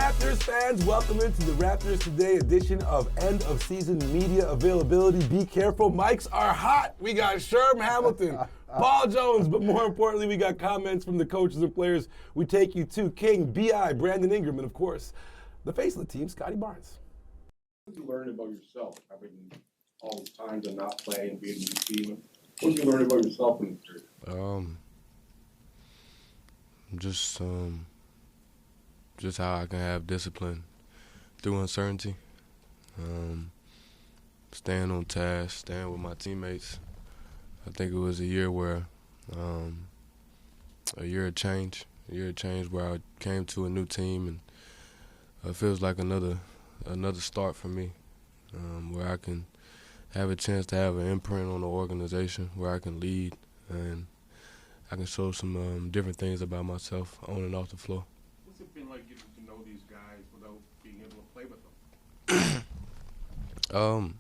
Raptors fans, welcome into the Raptors Today edition of end of season media availability. Be careful, mics are hot. We got Sherman Hamilton, Paul Jones, but more importantly, we got comments from the coaches and players. We take you to King, B.I., Brandon Ingram, and of course, the face of the team, Scottie Barnes. What did you learn about yourself, having all this time to not play and be in the team? What did you learn about yourself in the period? Just how I can have discipline through uncertainty, staying on task, staying with my teammates. I think it was a year where, a year of change where I came to a new team, and it feels like another start for me, where I can have a chance to have an imprint on the organization, where I can lead, and I can show some different things about myself on and off the floor. What's it been like getting to know these guys without being able to play with them?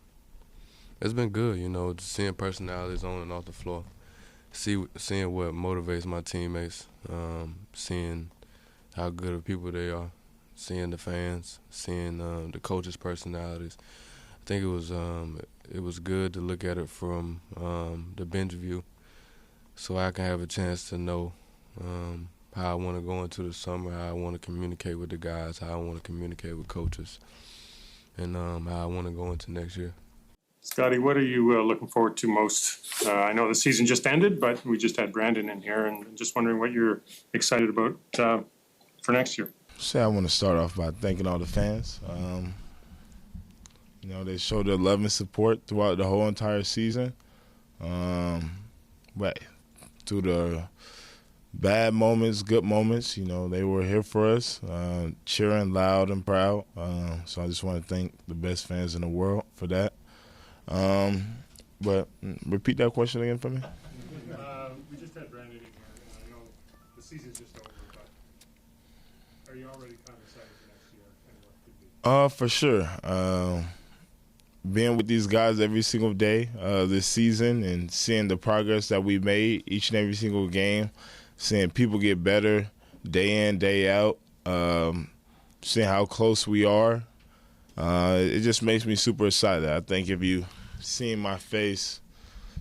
It's been good, just seeing personalities on and off the floor, seeing what motivates my teammates, seeing how good of people they are, seeing the fans, seeing the coaches' personalities. I think it was good to look at it from the bench view, so I can have a chance to know how I want to go into the summer, how I want to communicate with the guys, how I want to communicate with coaches, and how I want to go into next year. Scottie, what are you looking forward to most? I know the season just ended, but we just had Brandon in here, and just wondering what you're excited about for next year. I want to start off by thanking all the fans. They showed their love and support throughout the whole entire season. But through the bad moments, good moments, they were here for us, cheering loud and proud. So I just want to thank the best fans in the world for that. But repeat that question again for me. We just had Brandon in here, and I know the season's just over, but are you already kind of excited for next year and what could be? For sure. Being with these guys every single day this season and seeing the progress that we made each and every single game, seeing people get better day in, day out, seeing how close we are, it just makes me super excited. I think if you seen my face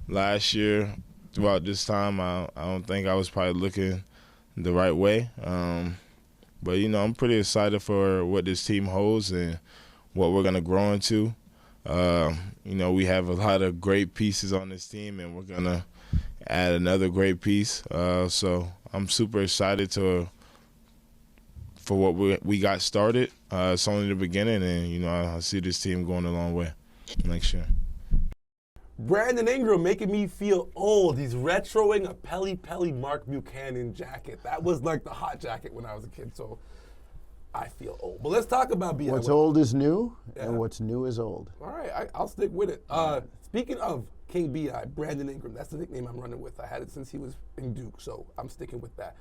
last year throughout this time, I don't think I was probably looking the right way. But, I'm pretty excited for what this team holds and what we're going to grow into. We have a lot of great pieces on this team, and we're going to add another great piece. So I'm super excited for what we got started. It's only the beginning, and, I see this team going a long way next year. Brandon Ingram making me feel old. He's retroing a Pelly Mark Buchanan jacket. That was like the hot jacket when I was a kid, so I feel old. But let's talk about B.I. What's old is new, and what's new is old. All right, I'll stick with it. Speaking of King B.I., Brandon Ingram, that's the nickname I'm running with. I had it since he was in Duke, so I'm sticking with that.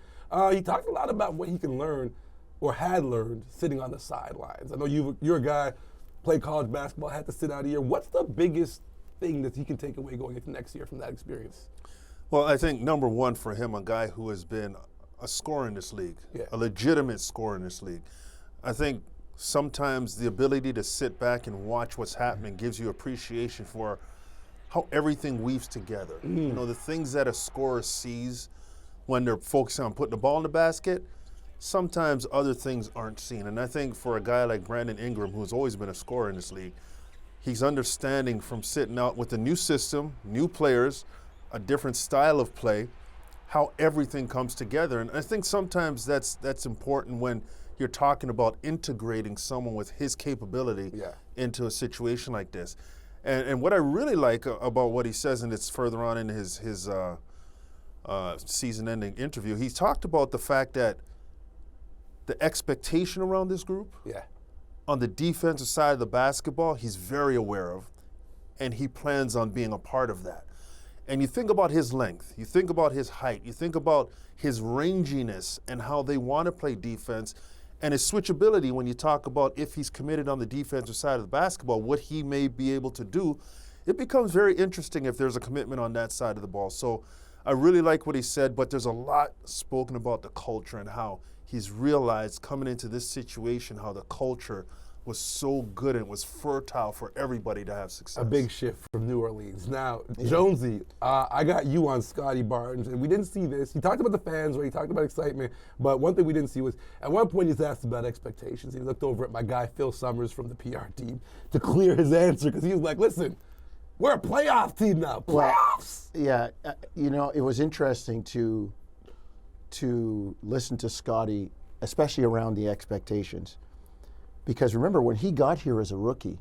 He talked a lot about what he can learn or had learned sitting on the sidelines. I know you're a guy, played college basketball, had to sit out a year. What's the biggest thing that he can take away going into next year from that experience? Well, I think number one for him, a guy who has been a scorer in this league, a legitimate scorer in this league. I think sometimes the ability to sit back and watch what's happening gives you appreciation for how everything weaves together. The things that a scorer sees when they're focusing on putting the ball in the basket, sometimes other things aren't seen. And I think for a guy like Brandon Ingram, who's always been a scorer in this league, he's understanding from sitting out with a new system, new players, a different style of play, how everything comes together. And I think sometimes that's important when you're talking about integrating someone with his capability into a situation like this. And what I really like about what he says, and it's further on in his season-ending interview, he talked about the fact that the expectation around this group, on the defensive side of the basketball, he's very aware of, and he plans on being a part of that. And you think about his length, you think about his height, you think about his ranginess and how they want to play defense, and his switchability when you talk about if he's committed on the defensive side of the basketball, what he may be able to do. It becomes very interesting if there's a commitment on that side of the ball. So I really like what he said, but there's a lot spoken about the culture and how he's realized coming into this situation how the culture was so good and it was fertile for everybody to have success. A big shift from New Orleans. Now, Jonesy, I got you on Scottie Barnes, and we didn't see this. He talked about the fans, right? He talked about excitement, but one thing we didn't see was, at one point he's asked about expectations. He looked over at my guy Phil Summers from the PR team to clear his answer, because he was like, listen, we're a playoff team now. Playoffs! Yeah, it was interesting to listen to Scottie, especially around the expectations. Because remember, when he got here as a rookie,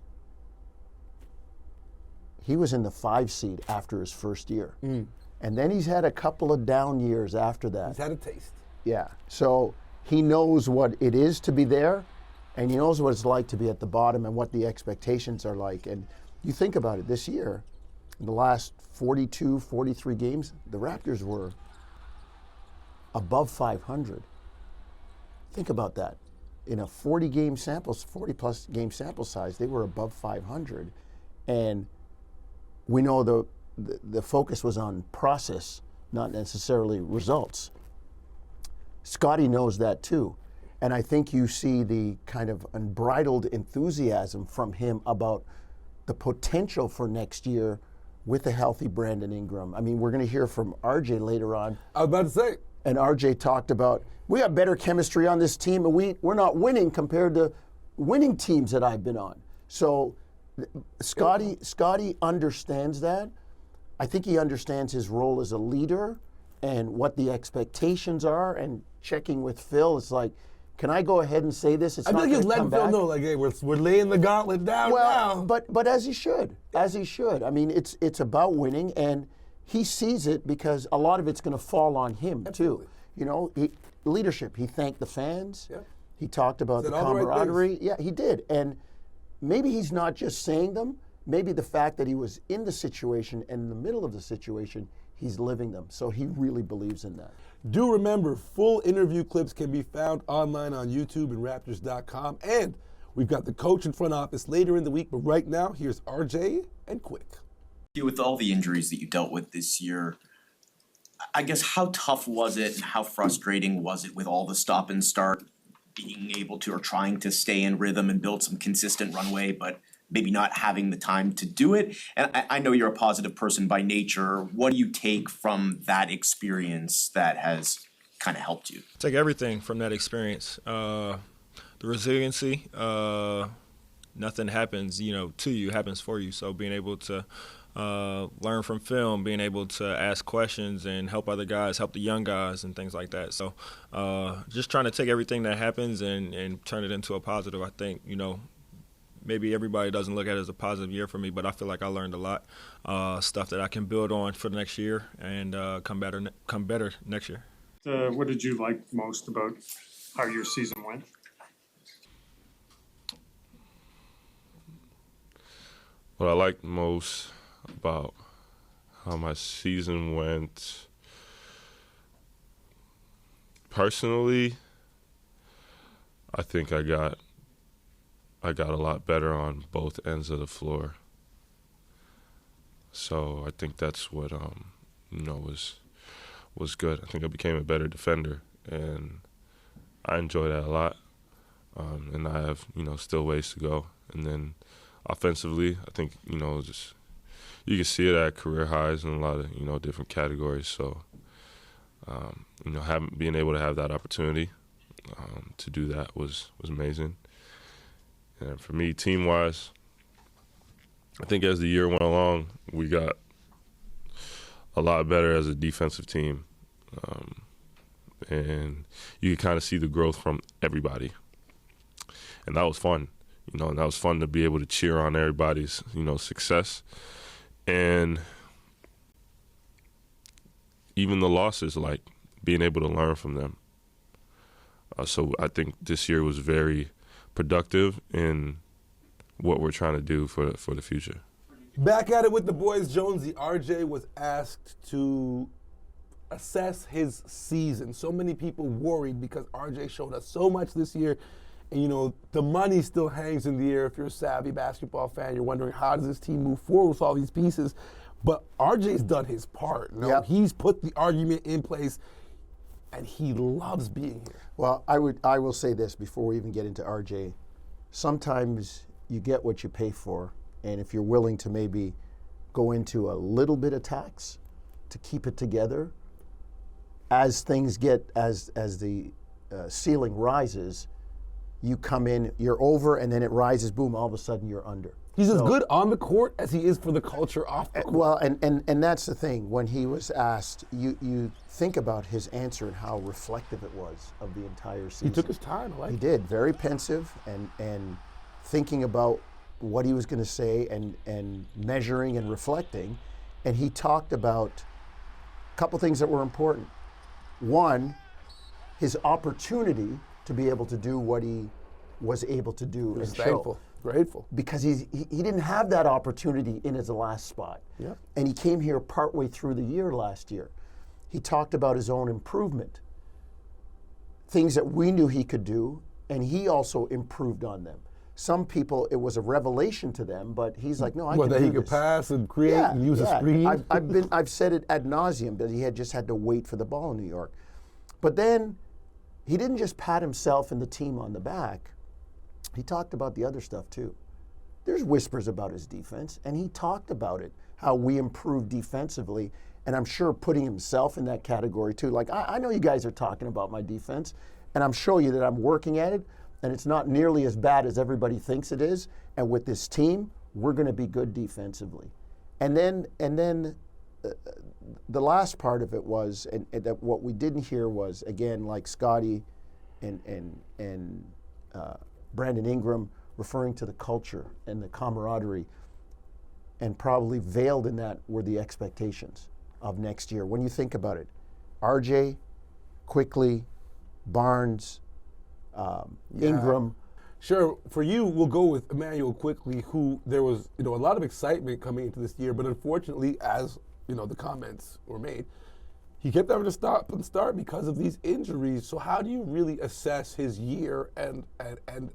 he was in the 5 seed after his first year. And then he's had a couple of down years after that. He's had a taste. Yeah. So he knows what it is to be there, and he knows what it's like to be at the bottom and what the expectations are like. And you think about it, this year, in the last 42, 43 games, the Raptors were above 500. Think about that. In a 40 plus game sample size, they were above 500. And we know the focus was on process, not necessarily results. Scottie knows that too. And I think you see the kind of unbridled enthusiasm from him about the potential for next year with a healthy Brandon Ingram. I mean, we're going to hear from RJ later on. I was about to say. And RJ talked about, we have better chemistry on this team, and we're not winning compared to winning teams that I've been on. So Scottie understands that. I think he understands his role as a leader and what the expectations are, and checking with Phil. It's like, can I go ahead and say this? It's I not think he's going to come letting Phil back. know, like, hey, we're laying the gauntlet down now. But as he should. I mean, it's about winning, and he sees it because a lot of it's going to fall on him, Absolutely. too. You know, leadership. He thanked the fans. Yeah. He talked about the Said all the right camaraderie. things. Yeah, he did. And maybe he's not just saying them. Maybe the fact that he was in the situation and in the middle of the situation, he's living them. So he really believes in that. Do remember, full interview clips can be found online on YouTube and Raptors.com. And we've got the coach and front office later in the week. But right now, here's RJ and Quick. With all the injuries that you dealt with this year, I guess how tough was it and how frustrating was it with all the stop and start, being able to or trying to stay in rhythm and build some consistent runway, but maybe not having the time to do it? And I know you're a positive person by nature. What do you take from that experience that has kind of helped you? Take everything from that experience. The resiliency, nothing happens, to you, happens for you. So being able to learn from film, being able to ask questions and help other guys, help the young guys and things like that. So just trying to take everything that happens and turn it into a positive. I think, maybe everybody doesn't look at it as a positive year for me, but I feel like I learned a lot, stuff that I can build on for the next year and come better next year. What did you like most about how your season went? What I liked most about how my season went, personally, I think I got a lot better on both ends of the floor. So I think that's what was good. I think I became a better defender, and I enjoy that a lot. And I have still ways to go. And then offensively, I think just you can see it at career highs in a lot of different categories. So being able to have that opportunity to do that was amazing. And for me, team-wise, I think as the year went along, we got a lot better as a defensive team. And you could kind of see the growth from everybody. And that was fun, and that was fun to be able to cheer on everybody's, success. And even the losses, like being able to learn from them. So I think this year was very productive in what we're trying to do for the future. Back at it with the boys, Jonesy. RJ was asked to assess his season. So many people worried because RJ showed us so much this year. And, the money still hangs in the air. If you're a savvy basketball fan, you're wondering, how does this team move forward with all these pieces? But RJ's done his part. Yep. He's put the argument in place. and he loves being here. Well, I will say this before we even get into RJ. Sometimes you get what you pay for, and if you're willing to maybe go into a little bit of tax to keep it together, as things get, as the ceiling rises, you come in, you're over, and then it rises, boom, all of a sudden you're under. He's as good on the court as he is for the culture off the court. Well, and that's the thing. When he was asked, you think about his answer and how reflective it was of the entire season. He took his time. I like He it. did, very pensive and thinking about what he was going to say and measuring and reflecting. And he talked about a couple things that were important. One, his opportunity to be able to do what he was able to do. He was and show. thankful, grateful. Because he didn't have that opportunity in his last spot. Yep. And he came here partway through the year last year. He talked about his own improvement, things that we knew he could do, and he also improved on them. Some people, it was a revelation to them, but he's like, no, I can that do he could this. pass and create and use a screen. I've said it ad nauseum that he had just had to wait for the ball in New York. But then he didn't just pat himself and the team on the back. He talked about the other stuff too. There's whispers about his defense, and he talked about it, how we improved defensively, and I'm sure putting himself in that category too. Like, I know you guys are talking about my defense, and I'm showing you that I'm working at it, and it's not nearly as bad as everybody thinks it is, and with this team, we're going to be good defensively. And then the last part of it was, and that what we didn't hear was, again, like Scottie and Brandon Ingram referring to the culture and the camaraderie, and probably veiled in that were the expectations of next year. When you think about it, RJ, Quickley, Barnes, Ingram. Sure, for you, we'll go with Immanuel Quickley, who there was a lot of excitement coming into this year, but unfortunately, as the comments were made, he kept having to stop and start because of these injuries. So how do you really assess his year and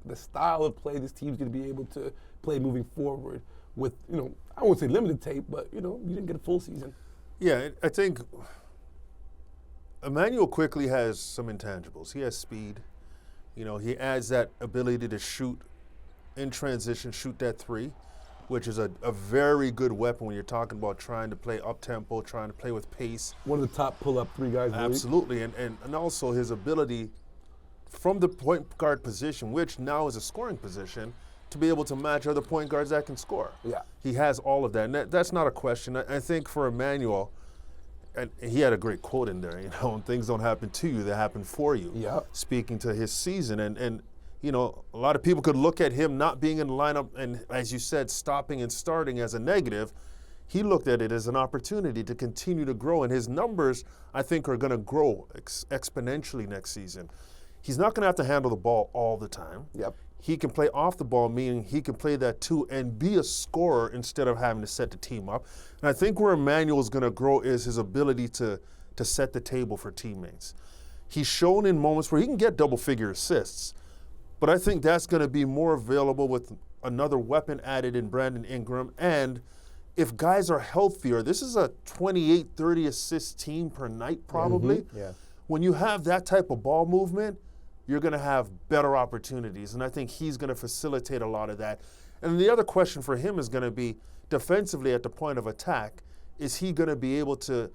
the style of play this team's going to be able to play moving forward with, I won't say limited tape, but, you didn't get a full season. Yeah, I think Immanuel Quickley has some intangibles. He has speed. He adds that ability to shoot in transition, shoot that three, which is a very good weapon when you're talking about trying to play up-tempo, trying to play with pace. One of the top pull-up three guys in the league. Absolutely, and also his ability from the point guard position, which now is a scoring position, to be able to match other point guards that can score. Yeah. He has all of that, and that's not a question. I think for Immanuel, and he had a great quote in there, things don't happen to you, they happen for you. Yeah. Speaking to his season, and a lot of people could look at him not being in the lineup and, as you said, stopping and starting as a negative. He looked at it as an opportunity to continue to grow, and his numbers, I think, are going to grow exponentially next season. He's not going to have to handle the ball all the time. Yep. He can play off the ball, meaning he can play that too and be a scorer instead of having to set the team up. And I think where Immanuel's going to grow is his ability to set the table for teammates. He's shown in moments where he can get double-figure assists, but I think that's going to be more available with another weapon added in Brandon Ingram. And if guys are healthier, this is a 28, 30 assist team per night probably. Mm-hmm. Yeah. When you have that type of ball movement, you're going to have better opportunities, and I think he's going to facilitate a lot of that. And the other question for him is going to be, defensively at the point of attack, is he going to be able to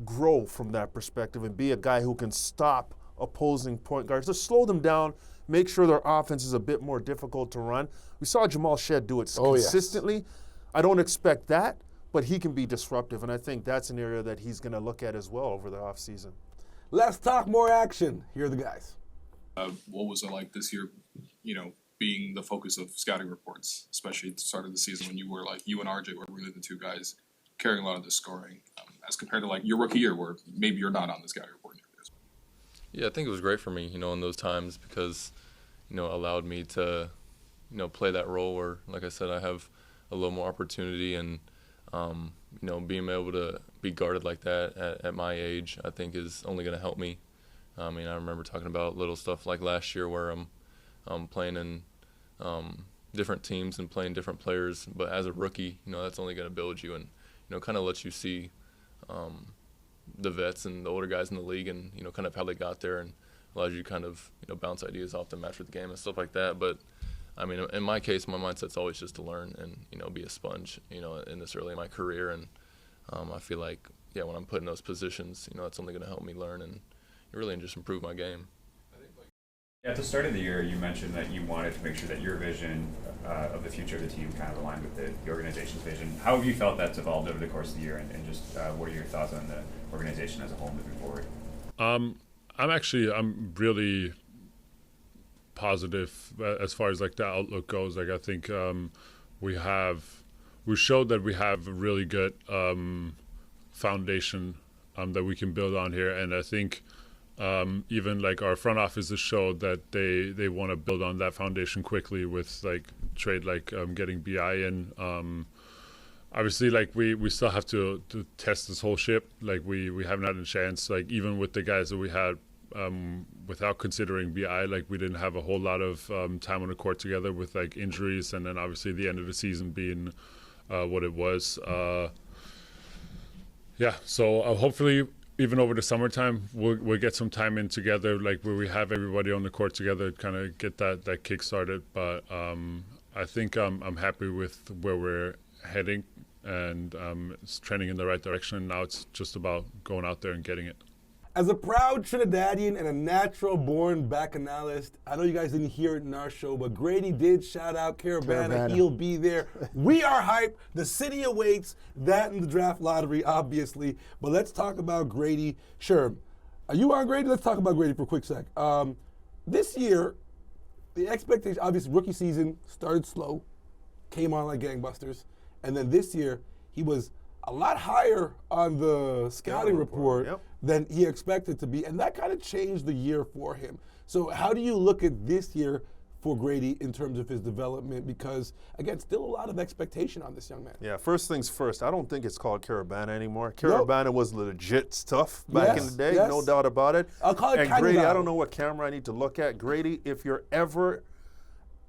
grow from that perspective and be a guy who can stop opposing point guards, to slow them down, make sure their offense is a bit more difficult to run. We saw Jamal Shed do it consistently. Yes. I don't expect that, but he can be disruptive, and I think that's an area that he's going to look at as well over the offseason. Let's talk more action. Here are the guys. What was it like this year, being the focus of scouting reports, especially at the start of the season when you and RJ were really the two guys carrying a lot of the scoring, as compared to your rookie year where maybe you're not on the scouting report. Yeah, I think it was great for me, in those times because, allowed me to, play that role where, like I said, I have a little more opportunity and, being able to be guarded like that at my age, I think is only going to help me. I remember talking about little stuff like last year where I'm playing in different teams and playing different players, but as a rookie, that's only going to build you and, kind of let you see, the vets and the older guys in the league, and kind of how they got there, and allows you to kind of bounce ideas off them after the game and stuff like that. But I mean, in my case, my mindset's always just to learn and be a sponge, in this early in my career, and I feel like when I'm put in those positions, that's only going to help me learn and really just improve my game. At the start of the year, you mentioned that you wanted to make sure that your vision of the future of the team kind of aligned with the organization's vision. How have you felt that's evolved over the course of the year, and just what are your thoughts on the organization as a whole moving forward? I'm really positive as far as like the outlook goes. Like I think we showed that we have a really good foundation that we can build on here, and I think even like our front office has showed that they want to build on that foundation quickly with like trade like getting BI in. Obviously, like we still have to test this whole ship. Like we haven't had a chance. Like even with the guys that we had, without considering BI, like we didn't have a whole lot of time on the court together with like injuries, and then obviously the end of the season being what it was. So hopefully even over the summertime we'll get some time in together, like where we have everybody on the court together, kind of get that kick started. But I think I'm happy with where we're heading, and it's trending in the right direction. Now it's just about going out there and getting it. As a proud Trinidadian and a natural-born Bacchanalist, I know you guys didn't hear it in our show, but Gradey did shout out Caravana. He'll be there. We are hyped. The city awaits. That in the draft lottery, obviously. But let's talk about Gradey. Sure. Are you on Gradey? Let's talk about Gradey for a quick sec. This year, the expectation, obviously, rookie season started slow, came on like gangbusters, and then this year he was a lot higher on the scouting report than he expected to be, and that kind of changed the year for him. So how do you look at this year for Gradey in terms of his development? Because, again, still a lot of expectation on this young man. Yeah, first things first, I don't think it's called Caravana anymore. Caravana was legit stuff back in the day, no doubt about it. I'll call it Gradey, I don't know what camera I need to look at. Gradey, if you're ever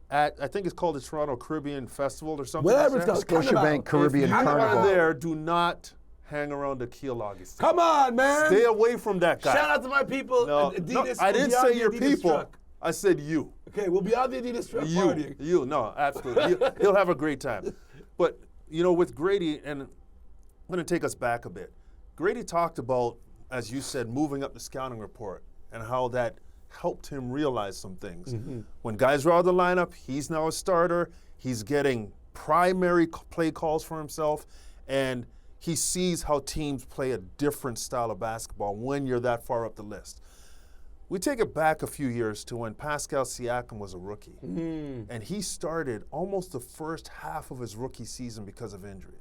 at, I think it's called the Toronto Caribbean Festival or something. Whatever it's called, Scotiabank Caribbean Carnival. If you are there, do not hang around Akil Augustine. Come on, man. Stay away from that guy. Shout out to my people. No, Adidas, I didn't say your people. Truck. I said you. Okay, we'll be on the Adidas truck partying. You, no, absolutely. He'll have a great time. But, with Gradey, and I'm going to take us back a bit. Gradey talked about, as you said, moving up the scouting report and how that helped him realize some things. When guys are out of the lineup, he's now a starter. He's getting primary play calls for himself, and he sees how teams play a different style of basketball when you're that far up the list. We take it back a few years to when Pascal Siakam was a rookie, and he started almost the first half of his rookie season because of injuries.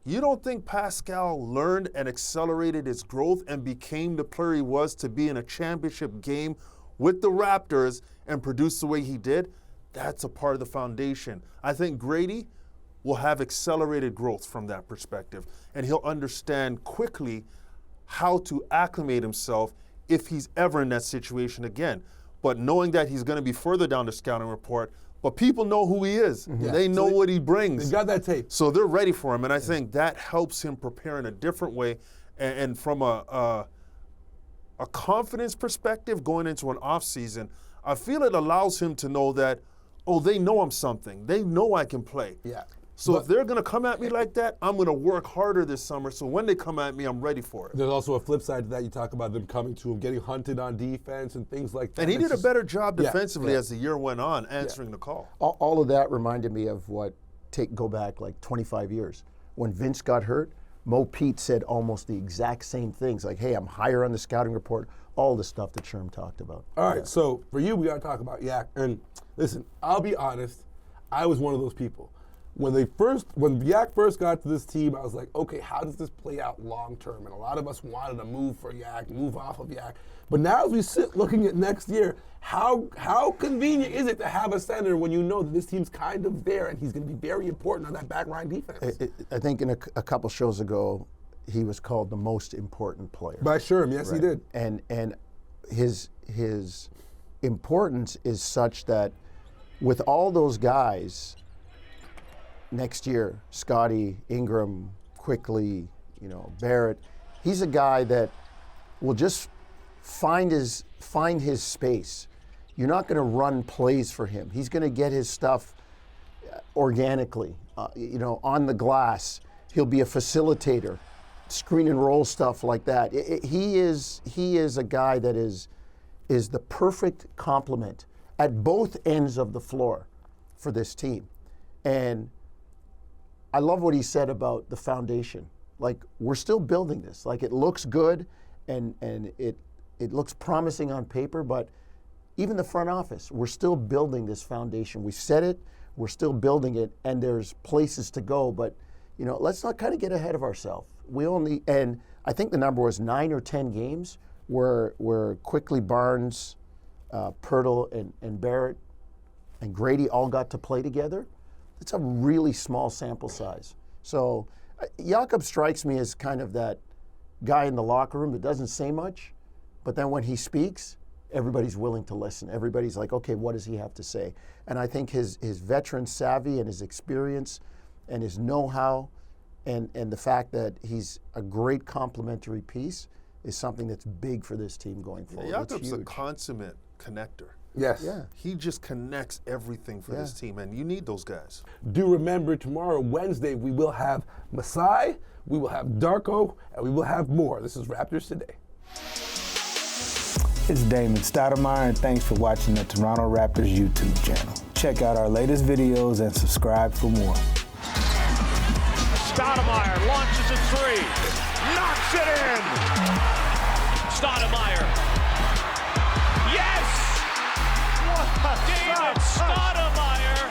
You don't think Pascal learned and accelerated his growth and became the player he was to be in a championship game with the Raptors and produce the way he did? That's a part of the foundation. I think Gradey will have accelerated growth from that perspective, and he'll understand quickly how to acclimate himself if he's ever in that situation again. But knowing that he's going to be further down the scouting report, but people know who he is. They know what he brings. They got that tape. So they're ready for him, and I think that helps him prepare in a different way. And from a confidence perspective going into an off season, I feel it allows him to know that, they know I'm something. They know I can play. Yeah. So if they're going to come at me like that, I'm going to work harder this summer. So when they come at me, I'm ready for it. There's also a flip side to that. You talk about them coming to him, getting hunted on defense and things like that. And he did a better job defensively as the year went on, answering the call. All of that reminded me of go back like 25 years. When Vince got hurt, Mo Pete said almost the exact same things. Like, hey, I'm higher on the scouting report, all the stuff that Sherm talked about. All right, so for you, we got to talk about Yak. And listen, I'll be honest, I was one of those people. When Yak first got to this team, I was like, okay, how does this play out long term? And a lot of us wanted to move for Yak, move off of Yak. But now as we sit looking at next year, how convenient is it to have a center when you know that this team's kind of there and he's going to be very important on that back line defense? I think in a couple shows ago, he was called the most important player. By Sherm, yes, he did. And his importance is such that with all those guys, next year, Scottie, Ingram, Quickley, Barrett, He's a guy that will just find his space. You're not going to run plays for him. He's going to get his stuff organically, on the glass. He'll be a facilitator, screen and roll stuff like that. He is a guy that is the perfect complement at both ends of the floor for this team. And I love what he said about the foundation. Like, we're still building this. Like, it looks good and it looks promising on paper, but even the front office, we're still building this foundation. We said it, we're still building it, and there's places to go, but let's not kind of get ahead of ourselves. And I think the number was 9 or 10 games where Quickley, Barnes, Poeltl, and Barrett and Gradey all got to play together. It's a really small sample size. So Jakob strikes me as kind of that guy in the locker room that doesn't say much, but then when he speaks, everybody's willing to listen. Everybody's like, okay, what does he have to say? And I think his veteran savvy and his experience and his know-how and the fact that he's a great complementary piece is something that's big for this team going forward. Jakob's a consummate connector. Yes. Yeah. He just connects everything for this team, and you need those guys. Do remember, tomorrow, Wednesday, we will have Masai, we will have Darko, and we will have more. This is Raptors Today. It's Damon Stoudemire, and thanks for watching the Toronto Raptors YouTube channel. Check out our latest videos and subscribe for more. Stoudemire launches a three, knocks it in! Stoudemire. Yes! What a David Stoudemire